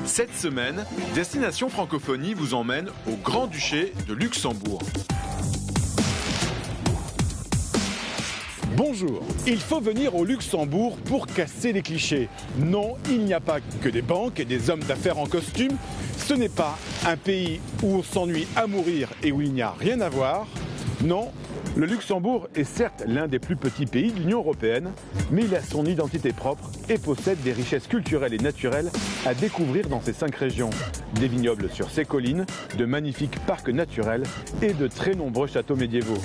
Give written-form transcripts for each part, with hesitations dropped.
Cette semaine, Destination Francophonie vous emmène au Grand-Duché de Luxembourg. Bonjour, il faut venir au Luxembourg pour casser les clichés. Non, il n'y a pas que des banques et des hommes d'affaires en costume. Ce n'est pas un pays où on s'ennuie à mourir et où il n'y a rien à voir. Non, le Luxembourg est certes l'un des plus petits pays de l'Union européenne, mais il a son identité propre et possède des richesses culturelles et naturelles à découvrir dans ses 5 régions. Des vignobles sur ses collines, de magnifiques parcs naturels et de très nombreux châteaux médiévaux.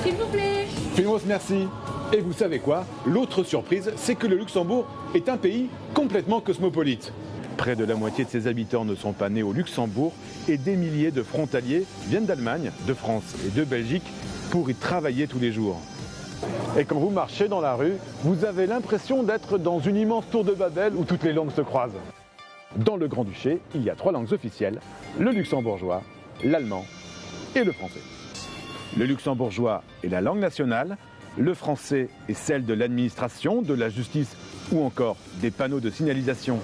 S'il vous plaît. Primos, merci. Et vous savez quoi? L'autre surprise, c'est que le Luxembourg est un pays complètement cosmopolite. Près de la moitié de ses habitants ne sont pas nés au Luxembourg et des milliers de frontaliers viennent d'Allemagne, de France et de Belgique pour y travailler tous les jours. Et quand vous marchez dans la rue, vous avez l'impression d'être dans une immense tour de Babel où toutes les langues se croisent. Dans le Grand-Duché, il y a 3 langues officielles, le luxembourgeois, l'allemand et le français. Le luxembourgeois est la langue nationale, le français est celle de l'administration, de la justice ou encore des panneaux de signalisation.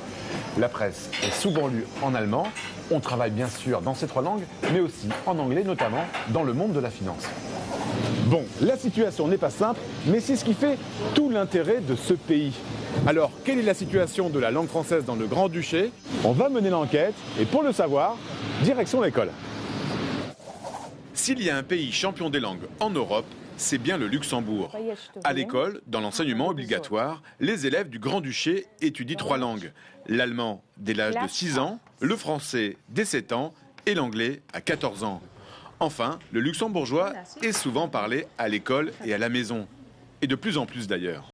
La presse est souvent lue en allemand. On travaille bien sûr dans ces 3 langues, mais aussi en anglais, notamment dans le monde de la finance. Bon, la situation n'est pas simple, mais c'est ce qui fait tout l'intérêt de ce pays. Alors, quelle est la situation de la langue française dans le Grand-Duché? On va mener l'enquête et pour le savoir, direction l'école. S'il y a un pays champion des langues en Europe, c'est bien le Luxembourg. À l'école, dans l'enseignement obligatoire, les élèves du Grand-Duché étudient 3 langues. L'allemand dès l'âge de 6 ans, le français dès 7 ans et l'anglais à 14 ans. Enfin, le luxembourgeois est souvent parlé à l'école et à la maison. Et de plus en plus d'ailleurs.